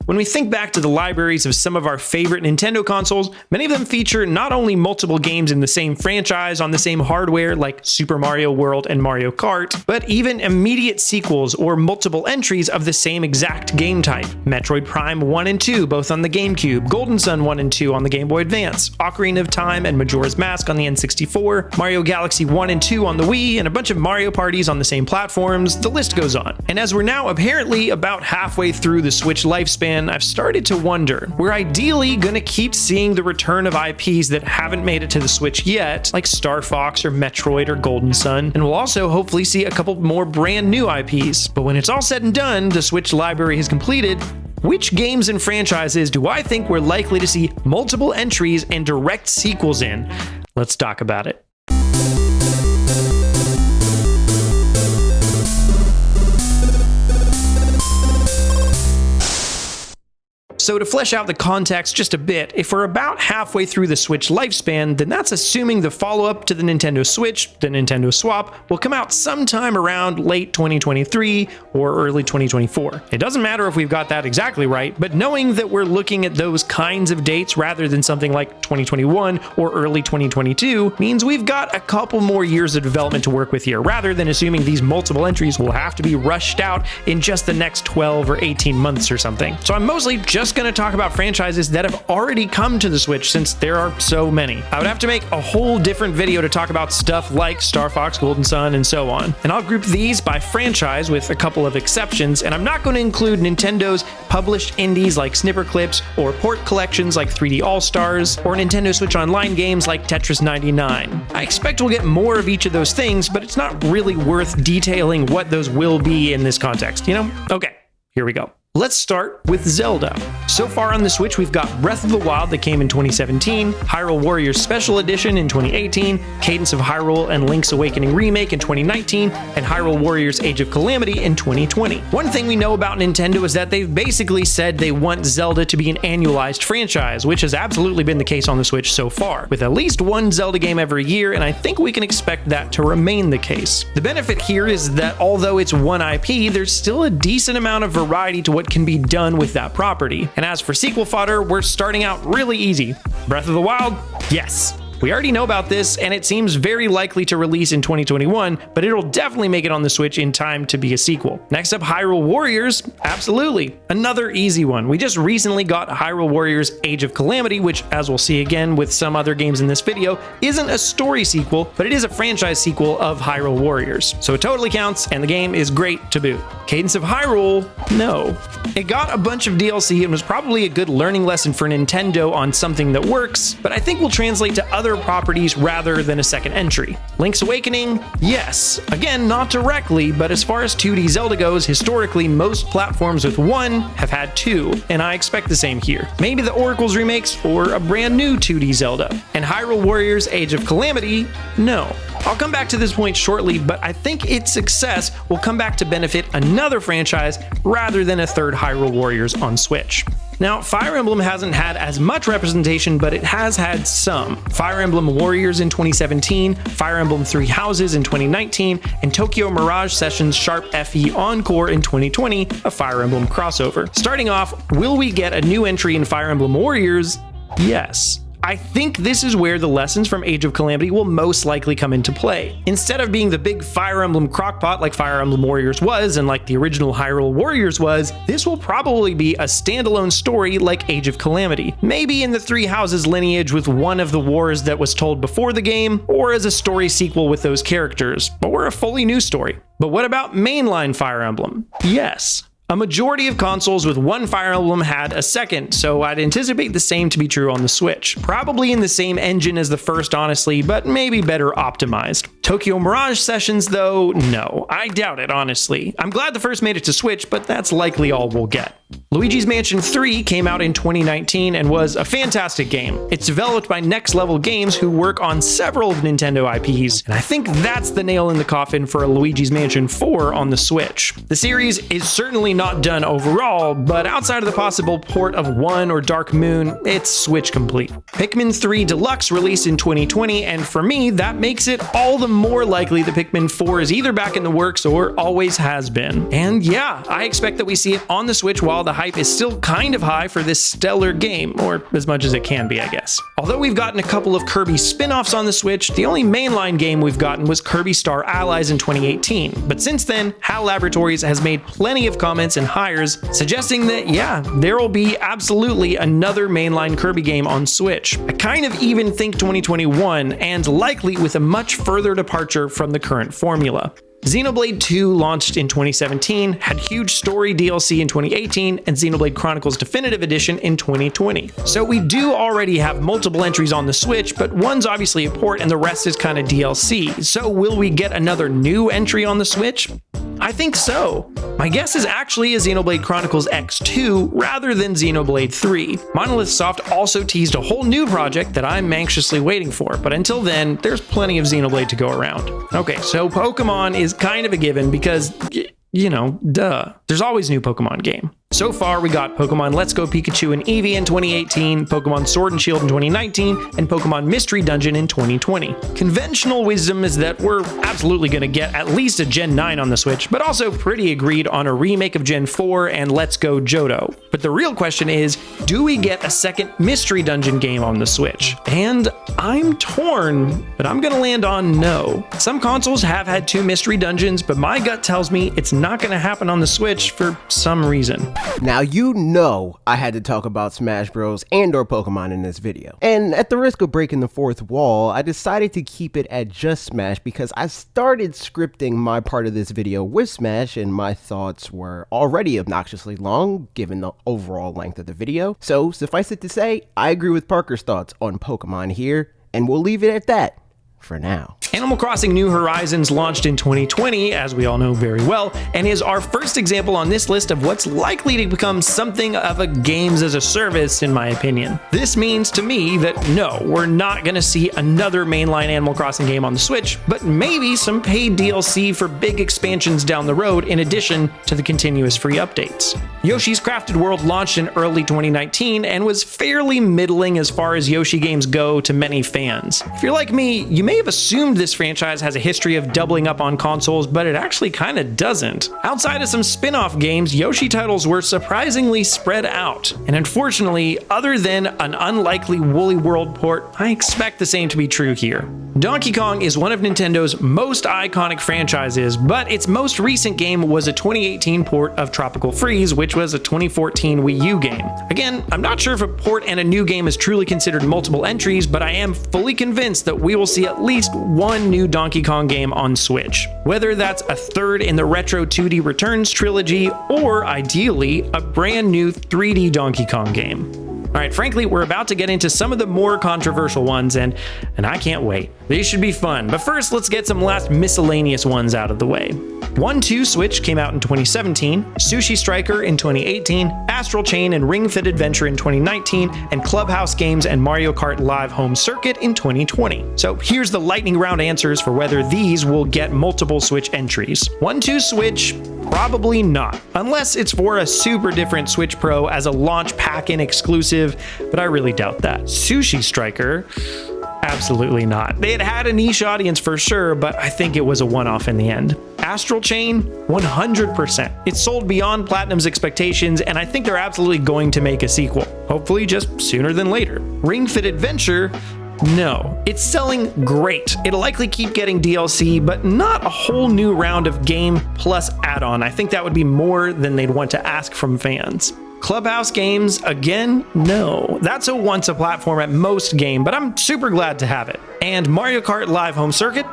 When we think back to the libraries of some of our favorite Nintendo consoles, many of them feature not only multiple games in the same franchise on the same hardware like Super Mario World and Mario Kart, but even immediate sequels or multiple entries of the same exact game type. Metroid Prime 1 and 2 both on the GameCube, Golden Sun 1 and 2 on the Game Boy Advance, Ocarina of Time and Majora's Mask on the N64, Mario Galaxy 1 and 2 on the Wii, and a bunch of Mario parties on the same platforms. The list goes on. And as we're now apparently about halfway through the Switch lifespan, I've started to wonder, we're ideally gonna keep seeing the return of IPs that haven't made it to the Switch yet, like Star Fox or Metroid or Golden Sun, and we'll also hopefully see a couple more brand new IPs. But when it's all said and done, the Switch library is completed. Which games and franchises do I think we're likely to see multiple entries and direct sequels in? Let's talk about it. So to flesh out the context just a bit, if we're about halfway through the Switch lifespan, then that's assuming the follow-up to the Nintendo Switch, the Nintendo Swap, will come out sometime around late 2023 or early 2024. It doesn't matter if we've got that exactly right, but knowing that we're looking at those kinds of dates rather than something like 2021 or early 2022 means we've got a couple more years of development to work with here, rather than assuming these multiple entries will have to be rushed out in just the next 12 or 18 months or something. So I'm mostly just going to talk about franchises that have already come to the Switch since there are so many. I would have to make a whole different video to talk about stuff like Star Fox, Golden Sun, and so on. And I'll group these by franchise with a couple of exceptions, and I'm not going to include Nintendo's published indies like Snipper Clips or port collections like 3D All-Stars or Nintendo Switch Online games like Tetris 99. I expect we'll get more of each of those things, but it's not really worth detailing what those will be in this context, you know? Okay, here we go. Let's start with Zelda. So far on the Switch, we've got Breath of the Wild that came in 2017, Hyrule Warriors Special Edition in 2018, Cadence of Hyrule and Link's Awakening Remake in 2019, and Hyrule Warriors Age of Calamity in 2020. One thing we know about Nintendo is that they've basically said they want Zelda to be an annualized franchise, which has absolutely been the case on the Switch so far, with at least one Zelda game every year, and I think we can expect that to remain the case. The benefit here is that although it's one IP, there's still a decent amount of variety to what can be done with that property. And as for sequel fodder, we're starting out really easy. Breath of the Wild? Yes. We already know about this, and it seems very likely to release in 2021, but it'll definitely make it on the Switch in time to be a sequel. Next up, Hyrule Warriors. Absolutely. Another easy one. We just recently got Hyrule Warriors Age of Calamity, which, as we'll see again with some other games in this video, isn't a story sequel, but it is a franchise sequel of Hyrule Warriors. So it totally counts, and the game is great to boot. Cadence of Hyrule? No. It got a bunch of DLC and was probably a good learning lesson for Nintendo on something that works, but I think will translate to other properties rather than a second entry. Link's Awakening? Yes. Again, not directly, but as far as 2D Zelda goes, historically, most platforms with one have had two, and I expect the same here. Maybe the Oracle's remakes or a brand new 2D Zelda. And Hyrule Warriors Age of Calamity? No. I'll come back to this point shortly, but I think its success will come back to benefit another franchise rather than a third Hyrule Warriors on Switch. Now, Fire Emblem hasn't had as much representation, but it has had some. Fire Emblem Warriors in 2017, Fire Emblem Three Houses in 2019, and Tokyo Mirage Sessions Sharp FE Encore in 2020, a Fire Emblem crossover. Starting off, will we get a new entry in Fire Emblem Warriors? Yes. I think this is where the lessons from Age of Calamity will most likely come into play. Instead of being the big Fire Emblem crockpot like Fire Emblem Warriors was and like the original Hyrule Warriors was, this will probably be a standalone story like Age of Calamity. Maybe in the Three Houses lineage with one of the wars that was told before the game, or as a story sequel with those characters, or a fully new story. But what about mainline Fire Emblem? Yes. A majority of consoles with one Fire Emblem had a second, so I'd anticipate the same to be true on the Switch. Probably in the same engine as the first, honestly, but maybe better optimized. Tokyo Mirage Sessions, though, no. I doubt it, honestly. I'm glad the first made it to Switch, but that's likely all we'll get. Luigi's Mansion 3 came out in 2019 and was a fantastic game. It's developed by Next Level Games, who work on several Nintendo IPs, and I think that's the nail in the coffin for a Luigi's Mansion 4 on the Switch. The series is certainly not done overall, but outside of the possible port of 1 or Dark Moon, it's Switch complete. Pikmin 3 Deluxe released in 2020, and for me, that makes it all the more likely that Pikmin 4 is either back in the works or always has been. And yeah, I expect that we see it on the Switch while overall, the hype is still kind of high for this stellar game, or as much as it can be, I guess. Although we've gotten a couple of Kirby spin-offs on the Switch, the only mainline game we've gotten was Kirby Star Allies in 2018. But since then, HAL Laboratories has made plenty of comments and hires suggesting that, yeah, there will be absolutely another mainline Kirby game on Switch. I kind of even think 2021, and likely with a much further departure from the current formula. Xenoblade 2 launched in 2017, had huge story DLC in 2018, and Xenoblade Chronicles Definitive Edition in 2020. So we do already have multiple entries on the Switch, but one's obviously a port and the rest is kind of DLC. So will we get another new entry on the Switch? I think so. My guess is actually a Xenoblade Chronicles X2 rather than Xenoblade 3. Monolith Soft also teased a whole new project that I'm anxiously waiting for, but until then, there's plenty of Xenoblade to go around. Okay, so Pokemon is kind of a given because, you know, duh. There's always a new Pokemon game. So far, we got Pokemon Let's Go Pikachu and Eevee in 2018, Pokemon Sword and Shield in 2019, and Pokemon Mystery Dungeon in 2020. Conventional wisdom is that we're absolutely going to get at least a Gen 9 on the Switch, but also pretty agreed on a remake of Gen 4 and Let's Go Johto. But the real question is, do we get a second Mystery Dungeon game on the Switch? And I'm torn, but I'm going to land on no. Some consoles have had 2 Mystery Dungeons, but my gut tells me it's not going to happen on the Switch for some reason. Now you know I had to talk about Smash Bros. And or Pokemon in this video. And at the risk of breaking the fourth wall, I decided to keep it at just Smash because I started scripting my part of this video with Smash and my thoughts were already obnoxiously long given the overall length of the video. So suffice it to say, I agree with Parker's thoughts on Pokemon here, and we'll leave it at that for now. Animal Crossing New Horizons launched in 2020, as we all know very well, and is our first example on this list of what's likely to become something of a games as a service, in my opinion. This means to me that no, we're not going to see another mainline Animal Crossing game on the Switch, but maybe some paid DLC for big expansions down the road in addition to the continuous free updates. Yoshi's Crafted World launched in early 2019 and was fairly middling as far as Yoshi games go to many fans. If you're like me, you may have assumed this franchise has a history of doubling up on consoles, but it actually kind of doesn't. Outside of some spin-off games, Yoshi titles were surprisingly spread out. And unfortunately, other than an unlikely Woolly World port, I expect the same to be true here. Donkey Kong is one of Nintendo's most iconic franchises, but its most recent game was a 2018 port of Tropical Freeze, which was a 2014 Wii U game. Again, I'm not sure if a port and a new game is truly considered multiple entries, but I am fully convinced that we will see at least one new Donkey Kong game on Switch. Whether that's a third in the Retro 2D Returns trilogy, or ideally, a brand new 3D Donkey Kong game. Alright, frankly, we're about to get into some of the more controversial ones, and I can't wait. These should be fun, but first let's get some last miscellaneous ones out of the way. 1-2 Switch came out in 2017, Sushi Striker in 2018, Astral Chain and Ring Fit Adventure in 2019, and Clubhouse Games and Mario Kart Live Home Circuit in 2020. So here's the lightning round answers for whether these will get multiple Switch entries. 1-2 Switch, probably not, unless it's for a super different Switch Pro as a launch pack-in exclusive, but I really doubt that. Sushi Striker, absolutely not. They had a niche audience for sure, but I think it was a one-off in the end. Astral Chain, 100%. It sold beyond Platinum's expectations, and I think they're absolutely going to make a sequel. Hopefully just sooner than later. Ring Fit Adventure, no. It's selling great. It'll likely keep getting DLC, but not a whole new round of game plus add-on. I think that would be more than they'd want to ask from fans. Clubhouse Games, again, no. That's a once a platform at most game, but I'm super glad to have it. And Mario Kart Live Home Circuit,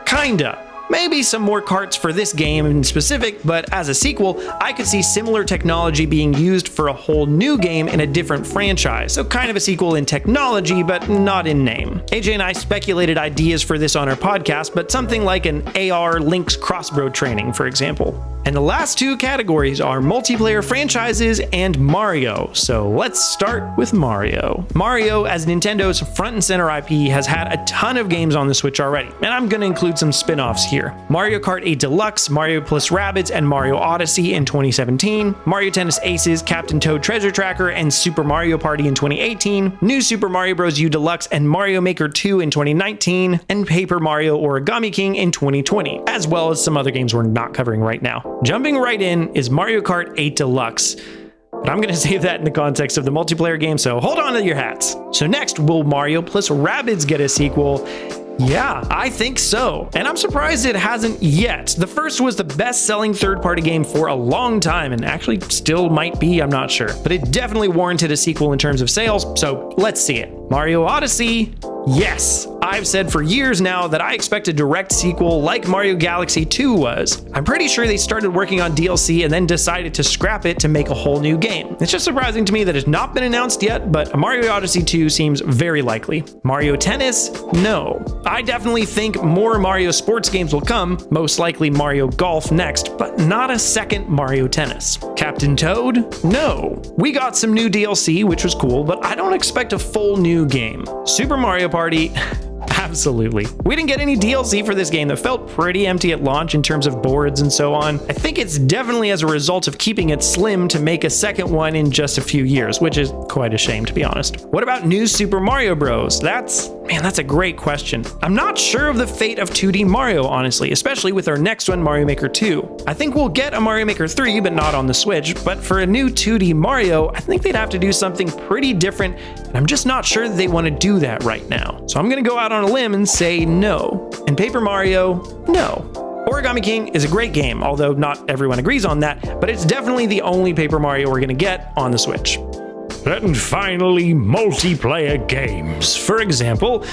kinda. Maybe some more carts for this game in specific, but as a sequel, I could see similar technology being used for a whole new game in a different franchise, so kind of a sequel in technology, but not in name. AJ and I speculated ideas for this on our podcast, but something like an AR Link's Crossroad training, for example. And the last two categories are multiplayer franchises and Mario, so let's start with Mario. Mario, as Nintendo's front and center IP, has had a ton of games on the Switch already, and I'm going to include some spin-offs here. Mario Kart 8 Deluxe, Mario plus Rabbids, and Mario Odyssey in 2017, Mario Tennis Aces, Captain Toad Treasure Tracker, and Super Mario Party in 2018, New Super Mario Bros. U Deluxe and Mario Maker 2 in 2019, and Paper Mario Origami King in 2020, as well as some other games we're not covering right now. Jumping right in is Mario Kart 8 Deluxe. but I'm gonna save that in the context of the multiplayer game, so hold on to your hats. So next, will Mario plus Rabbids get a sequel? Yeah, I think so. And I'm surprised it hasn't yet. The first was the best-selling third-party game for a long time, and actually still might be, I'm not sure. But it definitely warranted a sequel in terms of sales, so let's see it. Mario Odyssey? Yes. I've said for years now that I expect a direct sequel like Mario Galaxy 2 was. I'm pretty sure they started working on DLC and then decided to scrap it to make a whole new game. It's just surprising to me that it's not been announced yet, but a Mario Odyssey 2 seems very likely. Mario Tennis? No. I definitely think more Mario sports games will come, most likely Mario Golf next, but not a second Mario Tennis. Captain Toad? No. We got some new DLC, which was cool, but I don't expect a full new game. Super Mario Party? Absolutely. We didn't get any DLC for this game that felt pretty empty at launch in terms of boards and so on. I think it's definitely as a result of keeping it slim to make a second one in just a few years, which is quite a shame, to be honest. What about new Super Mario Bros? That's a great question. I'm not sure of the fate of 2D Mario, honestly, especially with our next one, Mario Maker 2. I think we'll get a Mario Maker 3, but not on the Switch. But for a new 2D Mario, I think they'd have to do something pretty different, and I'm just not sure that they want to do that right now. So I'm gonna go out on a limb and say no. And Paper Mario, no. Origami King is a great game, although not everyone agrees on that, but it's definitely the only Paper Mario we're gonna get on the Switch. And finally, multiplayer games. For example,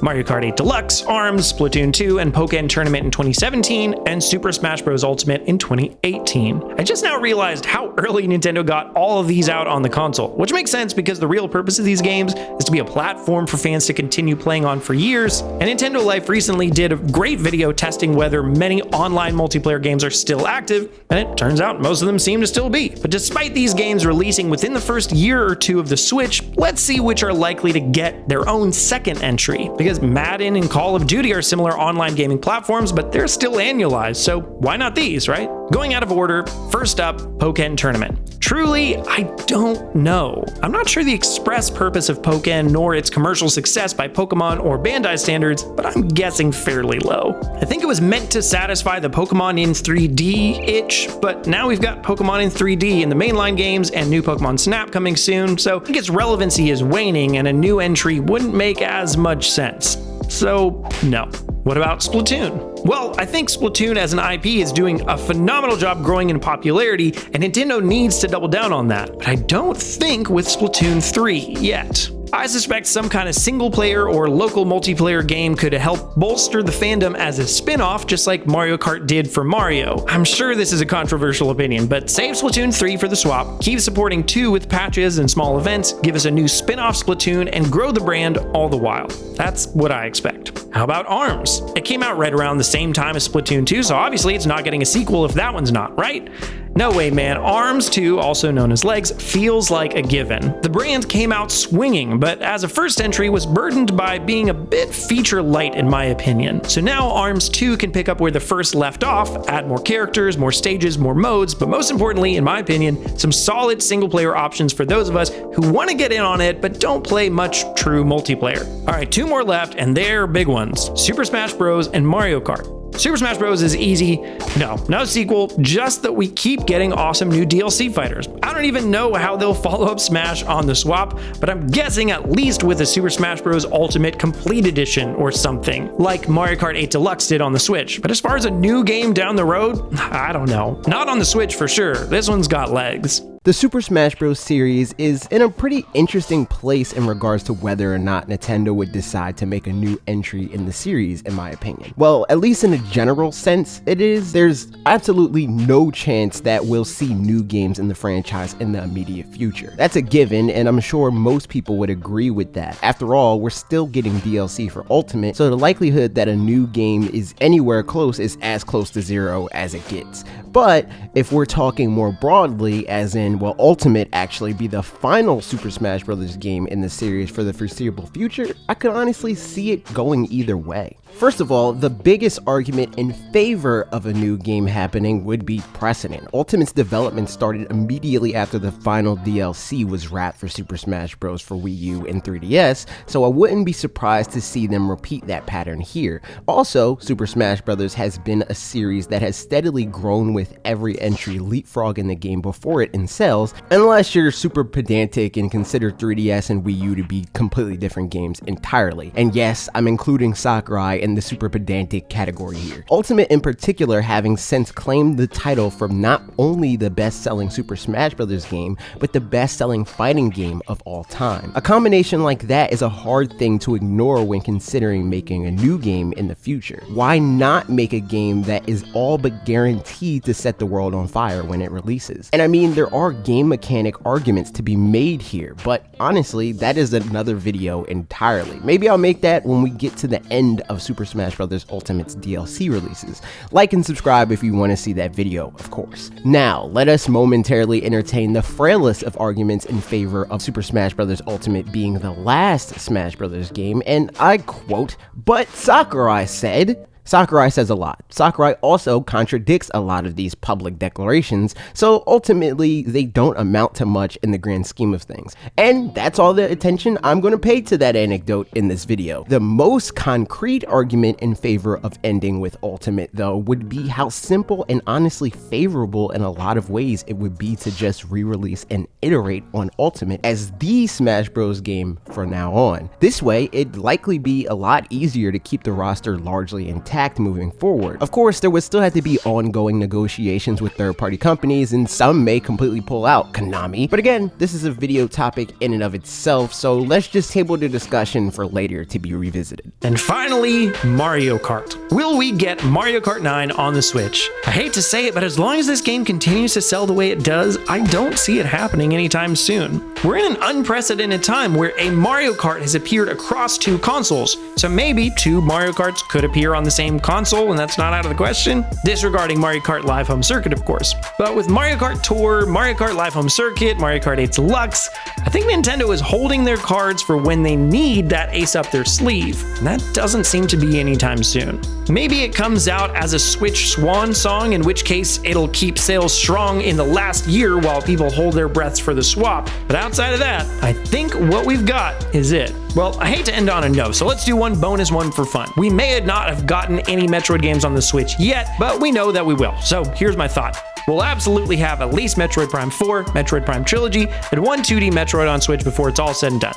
Mario Kart 8 Deluxe, ARMS, Splatoon 2, and Pokken Tournament in 2017, and Super Smash Bros. Ultimate in 2018. I just now realized how early Nintendo got all of these out on the console, which makes sense because the real purpose of these games is to be a platform for fans to continue playing on for years, and Nintendo Life recently did a great video testing whether many online multiplayer games are still active, and it turns out most of them seem to still be. But despite these games releasing within the first year or two of the Switch, let's see which are likely to get their own second entry. Because Madden and Call of Duty are similar online gaming platforms, but they're still annualized, so why not these, right? Going out of order, first up, Pokken Tournament. Truly, I don't know. I'm not sure the express purpose of Pokken nor its commercial success by Pokemon or Bandai standards, but I'm guessing fairly low. I think it was meant to satisfy the Pokemon in 3D itch, but now we've got Pokemon in 3D in the mainline games and new Pokemon Snap coming soon, so I think its relevancy is waning and a new entry wouldn't make as much sense. So, no. What about Splatoon? Well, I think Splatoon as an IP is doing a phenomenal job growing in popularity, and Nintendo needs to double down on that. But I don't think with Splatoon 3 yet. I suspect some kind of single-player or local multiplayer game could help bolster the fandom as a spin-off, just like Mario Kart did for Mario. I'm sure this is a controversial opinion, but save Splatoon 3 for the swap, keep supporting 2 with patches and small events, give us a new spin-off Splatoon, and grow the brand all the while. That's what I expect. How about ARMS? It came out right around the same time as Splatoon 2, so obviously it's not getting a sequel if that one's not, right? No way, man. ARMS 2, also known as Legs, feels like a given. The brand came out swinging, but as a first entry was burdened by being a bit feature light in my opinion. So now ARMS 2 can pick up where the first left off, add more characters, more stages, more modes, but most importantly, in my opinion, some solid single player options for those of us who want to get in on it but don't play much true multiplayer. Alright, 2 more left, and they're big ones. Super Smash Bros. And Mario Kart. Super Smash Bros. Is easy. No sequel, just that we keep getting awesome new DLC fighters. I don't even know how they'll follow up Smash on the swap, but I'm guessing at least with a Super Smash Bros. Ultimate Complete Edition or something, like Mario Kart 8 Deluxe did on the Switch. But as far as a new game down the road, I don't know. Not on the Switch for sure. This one's got legs. The Super Smash Bros. Series is in a pretty interesting place in regards to whether or not Nintendo would decide to make a new entry in the series, in my opinion. Well, at least in a general sense, it is. There's absolutely no chance that we'll see new games in the franchise in the immediate future. That's a given, and I'm sure most people would agree with that. After all, we're still getting DLC for Ultimate, so the likelihood that a new game is anywhere close is as close to zero as it gets. But if we're talking more broadly, as in, will Ultimate actually be the final Super Smash Bros. Game in the series for the foreseeable future, I could honestly see it going either way. First of all, the biggest argument in favor of a new game happening would be precedent. Ultimate's development started immediately after the final DLC was wrapped for Super Smash Bros. For Wii U and 3DS, so I wouldn't be surprised to see them repeat that pattern here. Also, Super Smash Bros. Has been a series that has steadily grown with every entry leapfrogging the game before it in sales, unless you're super pedantic and consider 3DS and Wii U to be completely different games entirely. And yes, I'm including Sakurai in the super pedantic category here. Ultimate in particular having since claimed the title from not only the best-selling Super Smash Bros. Game, but the best-selling fighting game of all time. A combination like that is a hard thing to ignore when considering making a new game in the future. Why not make a game that is all but guaranteed to set the world on fire when it releases? And I mean, there are game mechanic arguments to be made here, but honestly, that is another video entirely. Maybe I'll make that when we get to the end of Super Smash Bros. Ultimate's DLC releases. Like and subscribe if you want to see that video, of course. Now, let us momentarily entertain the frailest of arguments in favor of Super Smash Bros. Ultimate being the last Smash Bros. Game, and I quote, "But Sakurai said..." Sakurai says a lot. Sakurai also contradicts a lot of these public declarations, so ultimately they don't amount to much in the grand scheme of things. And that's all the attention I'm going to pay to that anecdote in this video. The most concrete argument in favor of ending with Ultimate, though, would be how simple and honestly favorable in a lot of ways it would be to just re-release and iterate on Ultimate as the Smash Bros. Game from now on. This way, it'd likely be a lot easier to keep the roster largely intact moving forward. Of course, there would still have to be ongoing negotiations with third-party companies, and some may completely pull out, Konami. But again, this is a video topic in and of itself, so let's just table the discussion for later to be revisited. And finally, Mario Kart. Will we get Mario Kart 9 on the Switch? I hate to say it, but as long as this game continues to sell the way it does, I don't see it happening anytime soon. We're in an unprecedented time where a Mario Kart has appeared across two consoles, so maybe two Mario Karts could appear on the same console, and that's not out of the question, disregarding Mario Kart Live Home Circuit, of course. But with Mario Kart Tour, Mario Kart Live Home Circuit, Mario Kart 8 Deluxe, I think Nintendo is holding their cards for when they need that ace up their sleeve, and that doesn't seem to be anytime soon. Maybe it comes out as a Switch swan song, in which case it'll keep sales strong in the last year while people hold their breaths for the swap, but outside of that, I think what we've got is it. Well, I hate to end on a no, so let's do one bonus one for fun. We may not have gotten any Metroid games on the Switch yet, but we know that we will. So here's my thought. We'll absolutely have at least Metroid Prime 4, Metroid Prime Trilogy, and one 2D Metroid on Switch before it's all said and done.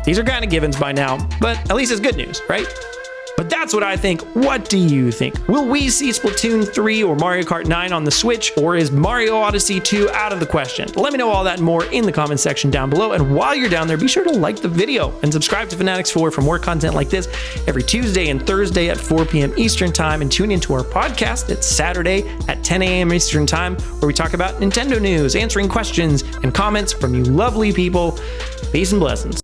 These are kind of givens by now, but at least it's good news, right? But that's what I think. What do you think? Will we see Splatoon 3 or Mario Kart 9 on the Switch, or is Mario Odyssey 2 out of the question? Let me know all that and more in the comment section down below, and while you're down there, be sure to like the video and subscribe to fanatixfour for more content like this every Tuesday and Thursday at 4 p.m. Eastern Time, and tune into our podcast at Saturday at 10 a.m. Eastern Time, where we talk about Nintendo news, answering questions and comments from you lovely people. Peace and blessings.